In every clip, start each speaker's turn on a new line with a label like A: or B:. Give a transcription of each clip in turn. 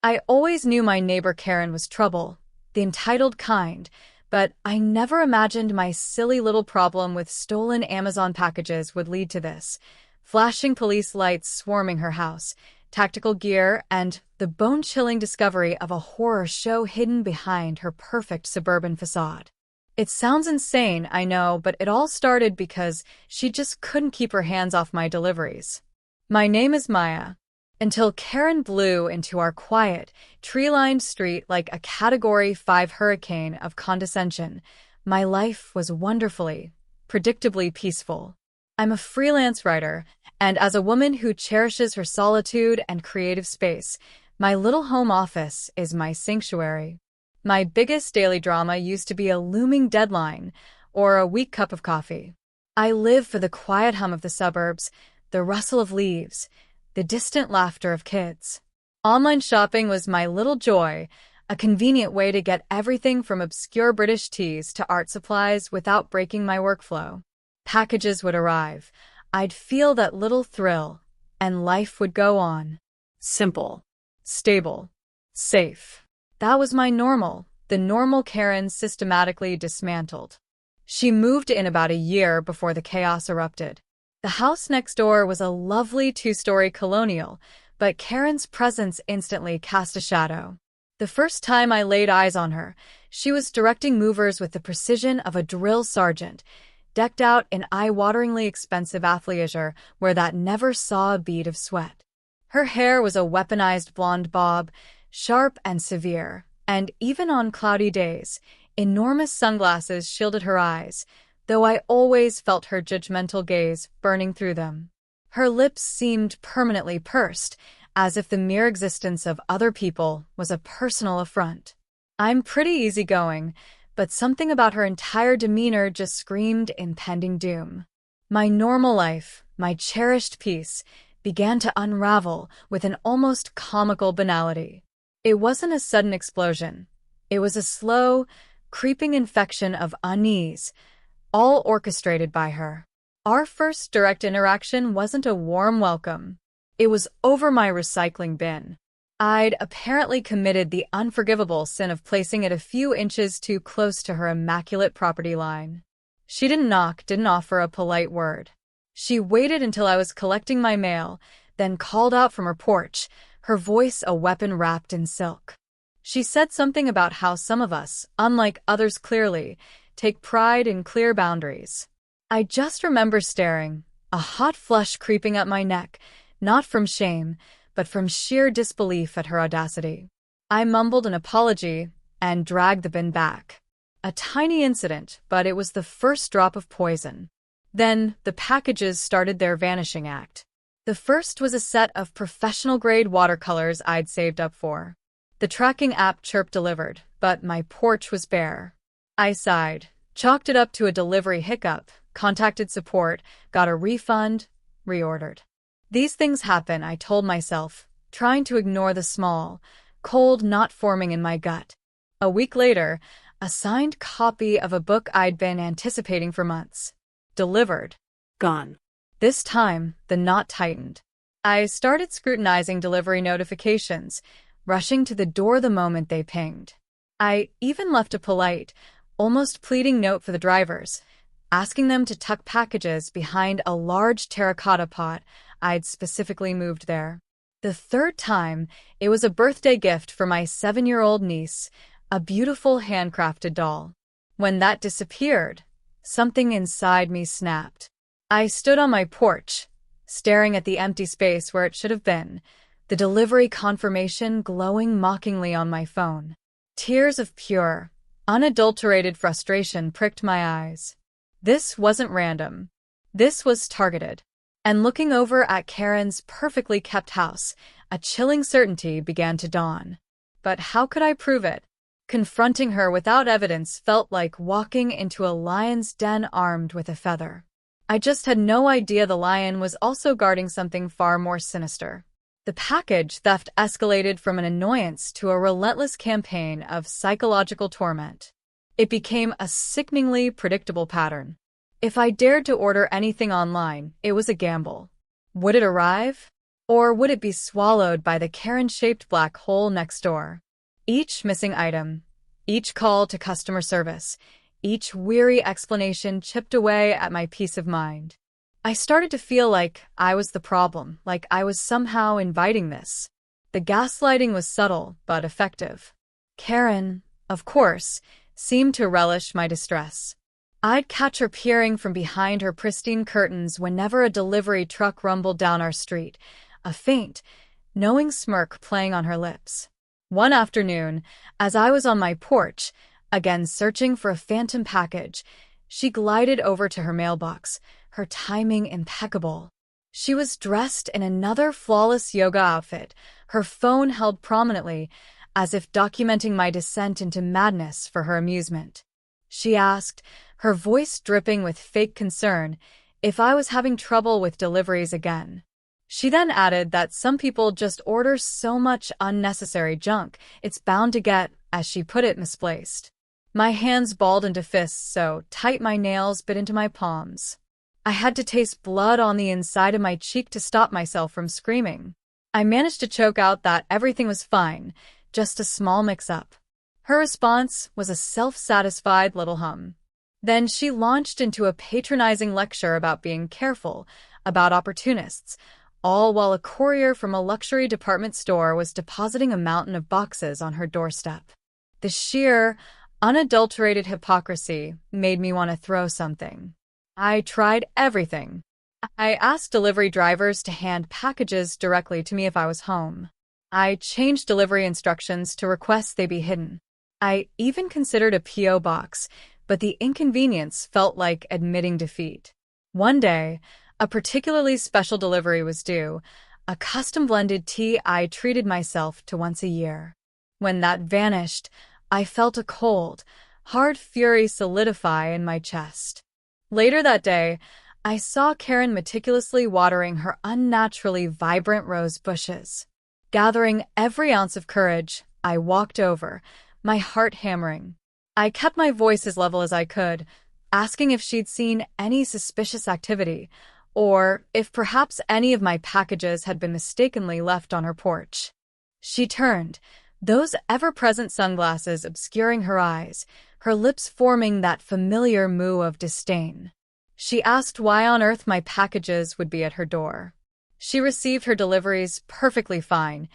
A: I always knew my neighbor Karen was trouble, the entitled kind, but I never imagined my silly little problem with stolen Amazon packages would lead to this. Flashing police lights swarming her house, tactical gear, and the bone-chilling discovery of a horror show hidden behind her perfect suburban facade. It sounds insane, I know, but it all started because she just couldn't keep her hands off my deliveries. My name is Maya. Until Karen blew into our quiet, tree-lined street like a Category 5 hurricane of condescension, my life was wonderfully, predictably peaceful. I'm a freelance writer, and as a woman who cherishes her solitude and creative space, my little home office is my sanctuary. My biggest daily drama used to be a looming deadline or a weak cup of coffee. I live for the quiet hum of the suburbs, the rustle of leaves, the distant laughter of kids. Online shopping was my little joy, a convenient way to get everything from obscure British teas to art supplies without breaking my workflow. Packages would arrive, I'd feel that little thrill, and life would go on. Simple, stable, safe. That was my normal, the normal Karen systematically dismantled. She moved in about a year before the chaos erupted. The house next door was a lovely two-story colonial, but Karen's presence instantly cast a shadow. The first time I laid eyes on her, she was directing movers with the precision of a drill sergeant, decked out in eye-wateringly expensive athleisure where that never saw a bead of sweat. Her hair was a weaponized blonde bob, sharp and severe, and even on cloudy days, enormous sunglasses shielded her eyes, though I always felt her judgmental gaze burning through them. Her lips seemed permanently pursed, as if the mere existence of other people was a personal affront. I'm pretty easygoing, but something about her entire demeanor just screamed impending doom. My normal life, my cherished peace, began to unravel with an almost comical banality. It wasn't a sudden explosion. It was a slow, creeping infection of unease, all orchestrated by her. Our first direct interaction wasn't a warm welcome. It was over my recycling bin. I'd apparently committed the unforgivable sin of placing it a few inches too close to her immaculate property line. She didn't knock, didn't offer a polite word. She waited until I was collecting my mail, then called out from her porch, her voice a weapon wrapped in silk. She said something about how some of us, unlike others clearly, take pride in clear boundaries. I just remember staring, a hot flush creeping up my neck, not from shame, but from sheer disbelief at her audacity. I mumbled an apology and dragged the bin back. A tiny incident, but it was the first drop of poison. Then, the packages started their vanishing act. The first was a set of professional-grade watercolors I'd saved up for. The tracking app chirped delivered, but my porch was bare. I sighed, chalked it up to a delivery hiccup, contacted support, got a refund, reordered. These things happen, I told myself, trying to ignore the small, cold knot forming in my gut. A week later, a signed copy of a book I'd been anticipating for months. Delivered. Gone. This time, the knot tightened. I started scrutinizing delivery notifications, rushing to the door the moment they pinged. I even left a polite, almost pleading note for the drivers, asking them to tuck packages behind a large terracotta pot I'd specifically moved there. The third time, it was a birthday gift for my 7-year-old niece, a beautiful handcrafted doll. When that disappeared, something inside me snapped. I stood on my porch, staring at the empty space where it should have been, the delivery confirmation glowing mockingly on my phone. Tears of pure, unadulterated frustration pricked my eyes. This wasn't random. This was targeted. And looking over at Karen's perfectly kept house, a chilling certainty began to dawn. But how could I prove it? Confronting her without evidence felt like walking into a lion's den armed with a feather. I just had no idea the lion was also guarding something far more sinister. The package theft escalated from an annoyance to a relentless campaign of psychological torment. It became a sickeningly predictable pattern. If I dared to order anything online, it was a gamble. Would it arrive? Or would it be swallowed by the Karen-shaped black hole next door? Each missing item, each call to customer service, each weary explanation chipped away at my peace of mind. I started to feel like I was the problem, like I was somehow inviting this. The gaslighting was subtle but effective. Karen, of course, seemed to relish my distress. I'd catch her peering from behind her pristine curtains whenever a delivery truck rumbled down our street, a faint, knowing smirk playing on her lips. One afternoon, as I was on my porch, again searching for a phantom package, she glided over to her mailbox, her timing impeccable. She was dressed in another flawless yoga outfit, her phone held prominently, as if documenting my descent into madness for her amusement. She asked, her voice dripping with fake concern, if I was having trouble with deliveries again. She then added that some people just order so much unnecessary junk, it's bound to get, as she put it, misplaced. My hands balled into fists so tight my nails bit into my palms. I had to taste blood on the inside of my cheek to stop myself from screaming. I managed to choke out that everything was fine, just a small mix-up. Her response was a self-satisfied little hum. Then she launched into a patronizing lecture about being careful, about opportunists, all while a courier from a luxury department store was depositing a mountain of boxes on her doorstep. The sheer, unadulterated hypocrisy made me want to throw something. I tried everything. I asked delivery drivers to hand packages directly to me if I was home. I changed delivery instructions to request they be hidden. I even considered a P.O. box, but the inconvenience felt like admitting defeat. One day, a particularly special delivery was due, a custom-blended tea I treated myself to once a year. When that vanished, I felt a cold, hard fury solidify in my chest. Later that day, I saw Karen meticulously watering her unnaturally vibrant rose bushes. Gathering every ounce of courage, I walked over, my heart hammering. I kept my voice as level as I could, asking if she'd seen any suspicious activity, or if perhaps any of my packages had been mistakenly left on her porch. She turned, those ever-present sunglasses obscuring her eyes, her lips forming that familiar moue of disdain. She asked why on earth my packages would be at her door. She received her deliveries perfectly fine.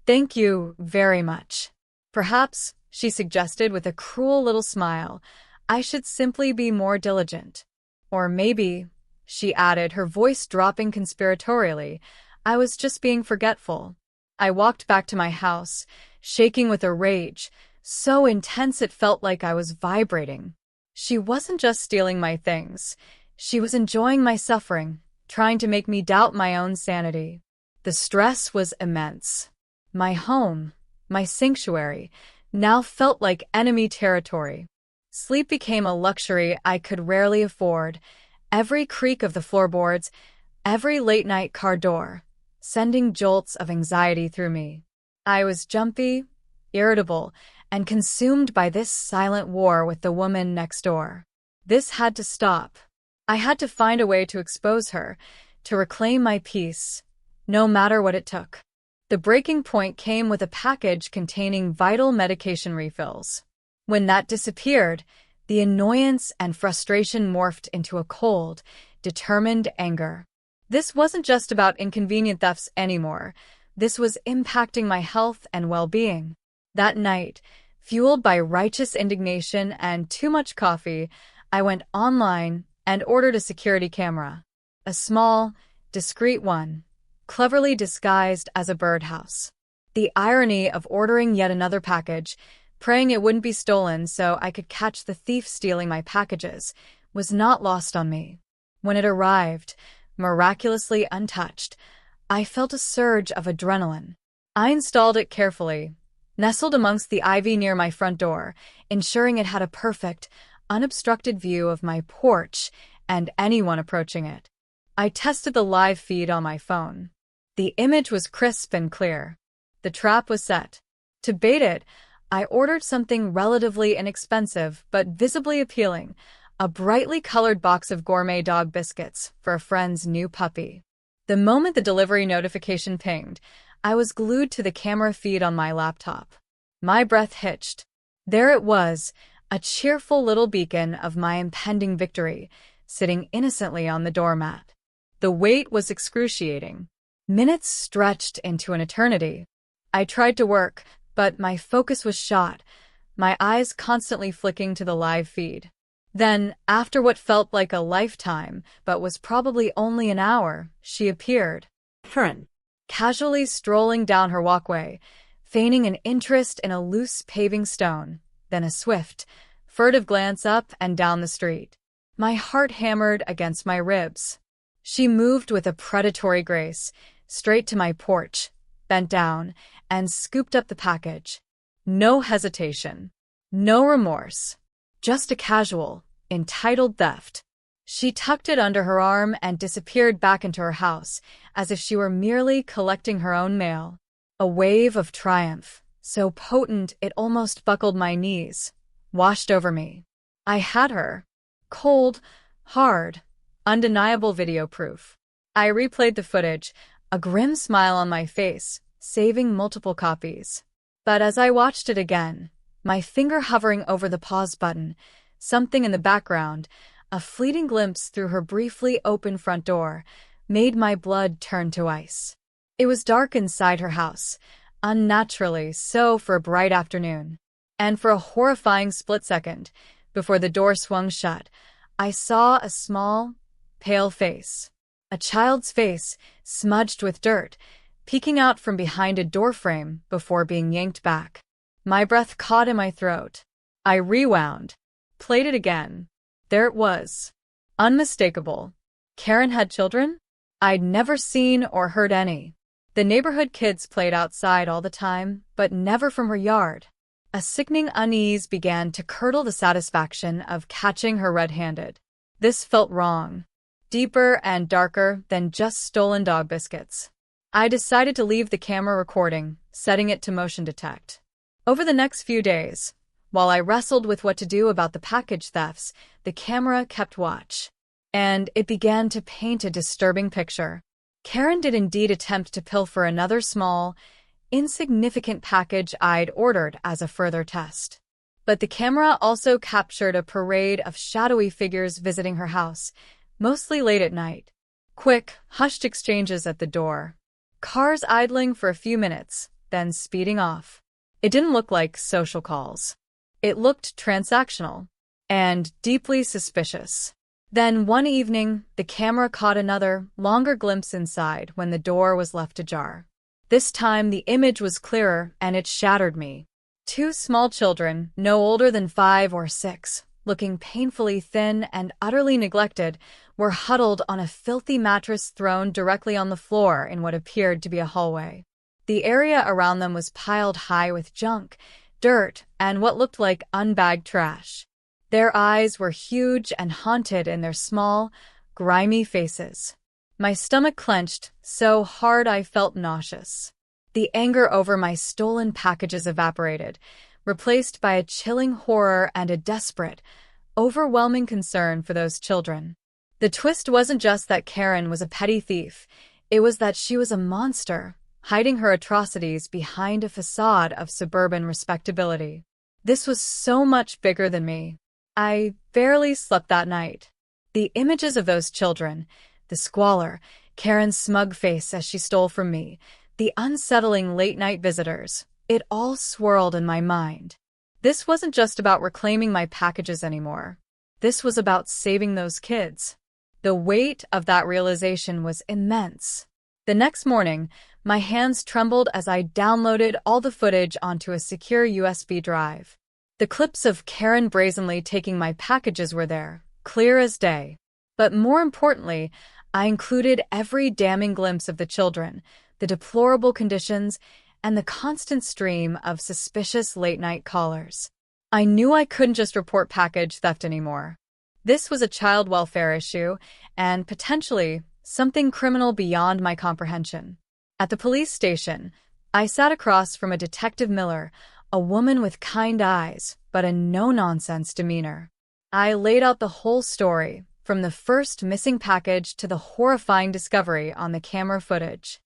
A: Thank you very much. Perhaps, she suggested with a cruel little smile, I should simply be more diligent. Or maybe, she added, her voice dropping conspiratorially, I was just being forgetful. I walked back to my house, shaking with a rage, so intense it felt like I was vibrating. She wasn't just stealing my things. She was enjoying my suffering, trying to make me doubt my own sanity. The stress was immense. My home, my sanctuary, now felt like enemy territory. Sleep became a luxury I could rarely afford. Every creak of the floorboards, every late-night car door, sending jolts of anxiety through me. I was jumpy, irritable, and consumed by this silent war with the woman next door. This had to stop. I had to find a way to expose her, to reclaim my peace, no matter what it took. The breaking point came with a package containing vital medication refills. When that disappeared, the annoyance and frustration morphed into a cold, determined anger. This wasn't just about inconvenient thefts anymore. This was impacting my health and well-being. That night, fueled by righteous indignation and too much coffee, I went online and ordered a security camera. A small, discreet one, cleverly disguised as a birdhouse. The irony of ordering yet another package, praying it wouldn't be stolen so I could catch the thief stealing my packages, was not lost on me. When it arrived, miraculously untouched, I felt a surge of adrenaline. I installed it carefully, nestled amongst the ivy near my front door, ensuring it had a perfect, unobstructed view of my porch and anyone approaching it. I tested the live feed on my phone. The image was crisp and clear. The trap was set. To bait it, I ordered something relatively inexpensive but visibly appealing, a brightly colored box of gourmet dog biscuits for a friend's new puppy. The moment the delivery notification pinged, I was glued to the camera feed on my laptop. My breath hitched. There it was, a cheerful little beacon of my impending victory, sitting innocently on the doormat. The wait was excruciating. Minutes stretched into an eternity. I tried to work, but my focus was shot, my eyes constantly flicking to the live feed. Then, after what felt like a lifetime, but was probably only an hour, she appeared.
B: Karen.
A: Casually strolling down her walkway, feigning an interest in a loose paving stone, then a swift, furtive glance up and down the street. My heart hammered against my ribs. She moved with a predatory grace, straight to my porch, bent down, and scooped up the package. No hesitation. No remorse. Just a casual, entitled theft. She tucked it under her arm and disappeared back into her house, as if she were merely collecting her own mail. A wave of triumph, so potent it almost buckled my knees, washed over me. I had her. Cold, hard, undeniable video proof. I replayed the footage, a grim smile on my face, saving multiple copies. But as I watched it again, my finger hovering over the pause button, something in the background, a fleeting glimpse through her briefly open front door, made my blood turn to ice. It was dark inside her house, unnaturally so for a bright afternoon. And for a horrifying split second, before the door swung shut, I saw a small, pale face. A child's face, smudged with dirt, peeking out from behind a doorframe before being yanked back. My breath caught in my throat. I rewound, played it again. There it was. Unmistakable. Karen had children? I'd never seen or heard any. The neighborhood kids played outside all the time, but never from her yard. A sickening unease began to curdle the satisfaction of catching her red-handed. This felt wrong. Deeper and darker than just stolen dog biscuits. I decided to leave the camera recording, setting it to motion detect. Over the next few days, while I wrestled with what to do about the package thefts, the camera kept watch. And it began to paint a disturbing picture. Karen did indeed attempt to pilfer another small, insignificant package I'd ordered as a further test. But the camera also captured a parade of shadowy figures visiting her house, mostly late at night. Quick, hushed exchanges at the door. Cars idling for a few minutes, then speeding off. It didn't look like social calls. It looked transactional and deeply suspicious. Then one evening, the camera caught another, longer glimpse inside when the door was left ajar. This time the image was clearer and it shattered me. Two small children, no older than 5 or 6, looking painfully thin and utterly neglected, were huddled on a filthy mattress thrown directly on the floor in what appeared to be a hallway. The area around them was piled high with junk, dirt, and what looked like unbagged trash. Their eyes were huge and haunted in their small, grimy faces. My stomach clenched so hard I felt nauseous. The anger over my stolen packages evaporated, replaced by a chilling horror and a desperate, overwhelming concern for those children. The twist wasn't just that Karen was a petty thief, it was that she was a monster, hiding her atrocities behind a facade of suburban respectability. This was so much bigger than me. I barely slept that night. The images of those children, the squalor, Karen's smug face as she stole from me, the unsettling late-night visitors, it all swirled in my mind. This wasn't just about reclaiming my packages anymore. This was about saving those kids. The weight of that realization was immense. The next morning, my hands trembled as I downloaded all the footage onto a secure USB drive. The clips of Karen brazenly taking my packages were there, clear as day. But more importantly, I included every damning glimpse of the children, the deplorable conditions, and the constant stream of suspicious late-night callers. I knew I couldn't just report package theft anymore. This was a child welfare issue, and potentially something criminal beyond my comprehension. At the police station, I sat across from a Detective Miller, a woman with kind eyes, but a no-nonsense demeanor. I laid out the whole story, from the first missing package to the horrifying discovery on the camera footage.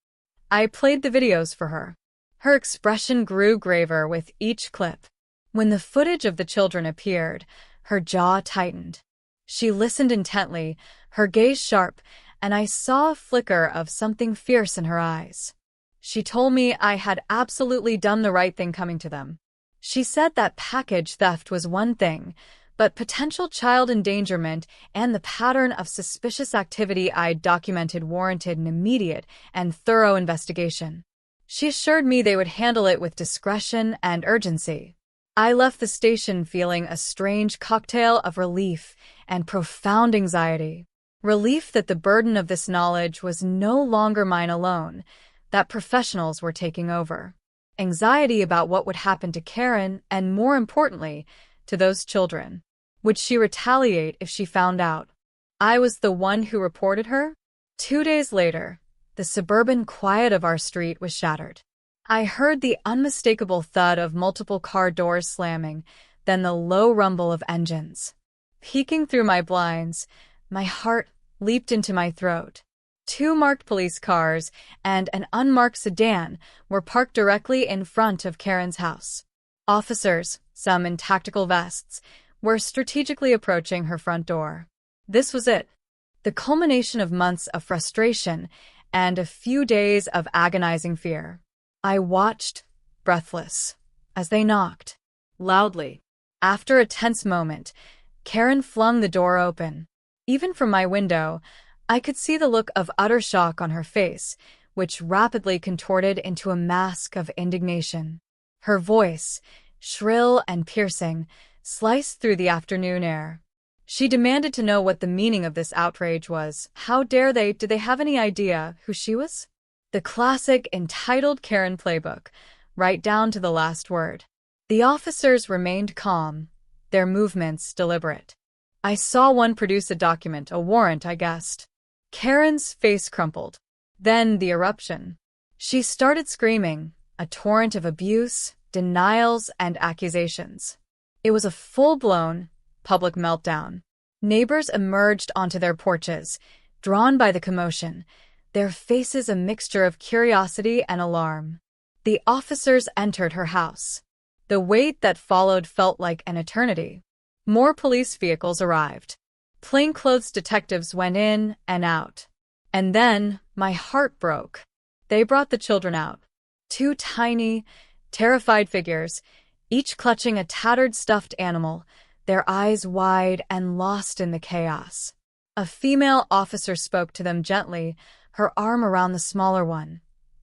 A: I played the videos for her. Her expression grew graver with each clip. When the footage of the children appeared, her jaw tightened. She listened intently, her gaze sharp, and I saw a flicker of something fierce in her eyes. She told me I had absolutely done the right thing coming to them. She said that package theft was one thing, but potential child endangerment and the pattern of suspicious activity I'd documented warranted an immediate and thorough investigation. She assured me they would handle it with discretion and urgency. I left the station feeling a strange cocktail of relief and profound anxiety. Relief that the burden of this knowledge was no longer mine alone, that professionals were taking over. Anxiety about what would happen to Karen and, more importantly, to those children. Would she retaliate if she found out I was the one who reported her? 2 days later, the suburban quiet of our street was shattered. I heard the unmistakable thud of multiple car doors slamming, then the low rumble of engines. Peeking through my blinds, my heart leaped into my throat. 2 marked police cars and an unmarked sedan were parked directly in front of Karen's house. Officers, some in tactical vests, were strategically approaching her front door. This was it. The culmination of months of frustration and a few days of agonizing fear. I watched, breathless, as they knocked. Loudly. After a tense moment, Karen flung the door open. Even from my window, I could see the look of utter shock on her face, which rapidly contorted into a mask of indignation. Her voice, shrill and piercing, sliced through the afternoon air. She demanded to know what the meaning of this outrage was. How dare they? Did they have any idea who she was? The classic entitled Karen playbook, right down to the last word. The officers remained calm, their movements deliberate. I saw one produce a document, a warrant, I guessed. Karen's face crumpled. Then the eruption. She started screaming, a torrent of abuse, denials, and accusations. It was a full-blown, public meltdown. Neighbors emerged onto their porches, drawn by the commotion, their faces a mixture of curiosity and alarm. The officers entered her house. The wait that followed felt like an eternity. More police vehicles arrived. Plainclothes detectives went in and out. And then, my heart broke. They brought the children out. 2 tiny, terrified figures, each clutching a tattered stuffed animal, their eyes wide and lost in the chaos. A female officer spoke to them gently, her arm around the smaller one,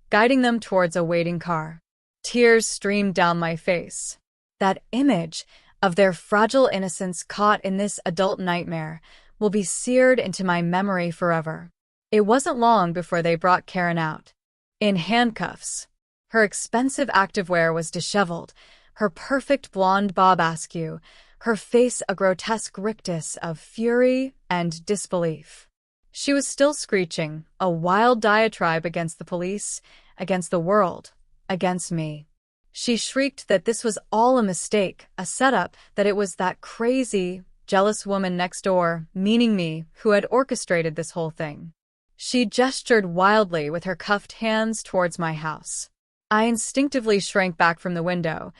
A: guiding them towards a waiting car. Tears streamed down my face. That image of their fragile innocence caught in this adult nightmare will be seared into my memory forever. It wasn't long before they brought Karen out. In handcuffs. Her expensive activewear was disheveled, her perfect blonde bob askew, her face a grotesque rictus of fury and disbelief. She was still screeching, a wild diatribe against the police, against the world, against me. She shrieked that this was all a mistake, a setup, that it was that crazy, jealous woman next door, meaning me, who had orchestrated this whole thing. She gestured wildly with her cuffed hands towards my house. I instinctively shrank back from the window,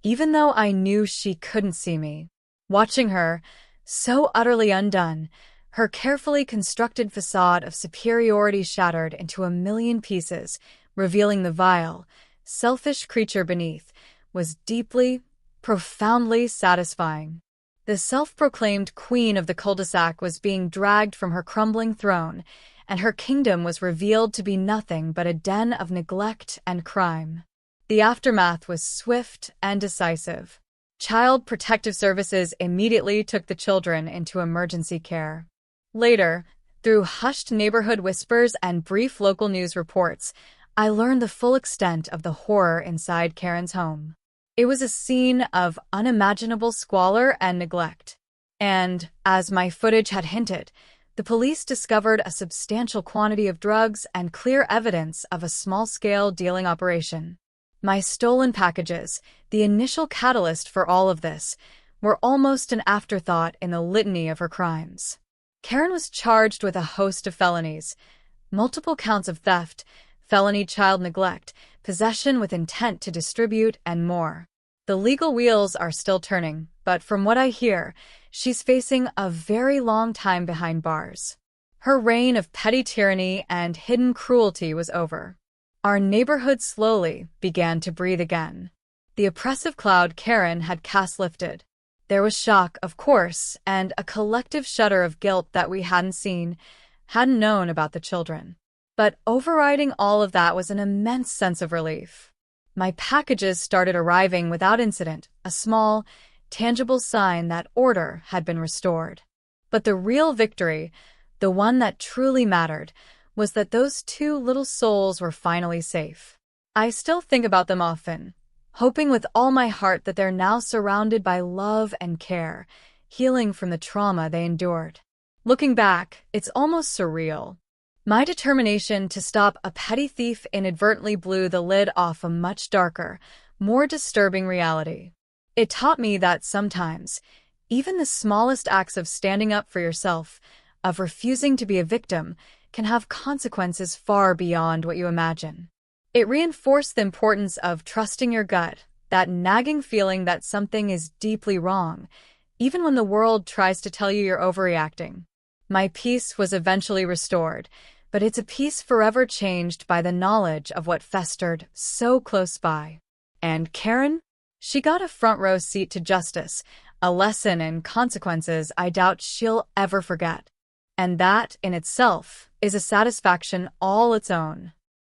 A: even though I knew she couldn't see me. Watching her, so utterly undone, her carefully constructed facade of superiority shattered into a million pieces, revealing the vile, selfish creature beneath, was deeply, profoundly satisfying. The self-proclaimed queen of the cul-de-sac was being dragged from her crumbling throne, and her kingdom was revealed to be nothing but a den of neglect and crime. The aftermath was swift and decisive. Child Protective Services immediately took the children into emergency care. Later, through hushed neighborhood whispers and brief local news reports, I learned the full extent of the horror inside Karen's home. It was a scene of unimaginable squalor and neglect. And, as my footage had hinted, the police discovered a substantial quantity of drugs and clear evidence of a small-scale dealing operation. My stolen packages, the initial catalyst for all of this, were almost an afterthought in the litany of her crimes. Karen was charged with a host of felonies, multiple counts of theft, felony child neglect, possession with intent to distribute, and more. The legal wheels are still turning, but from what I hear, she's facing a very long time behind bars. Her reign of petty tyranny and hidden cruelty was over. Our neighborhood slowly began to breathe again. The oppressive cloud Karen had cast lifted. There was shock, of course, and a collective shudder of guilt that we hadn't known about the children. But overriding all of that was an immense sense of relief. My packages started arriving without incident, a small, tangible sign that order had been restored. But the real victory, the one that truly mattered, was that those two little souls were finally safe. I still think about them often, hoping with all my heart that they're now surrounded by love and care, healing from the trauma they endured. Looking back, it's almost surreal. My determination to stop a petty thief inadvertently blew the lid off a much darker, more disturbing reality. It taught me that sometimes, even the smallest acts of standing up for yourself, of refusing to be a victim, can have consequences far beyond what you imagine. It reinforced the importance of trusting your gut, that nagging feeling that something is deeply wrong, even when the world tries to tell you you're overreacting. My peace was eventually restored, but it's a peace forever changed by the knowledge of what festered so close by. And Karen? She got a front-row seat to justice, a lesson in consequences I doubt she'll ever forget. And that, in itself, is a satisfaction all its own.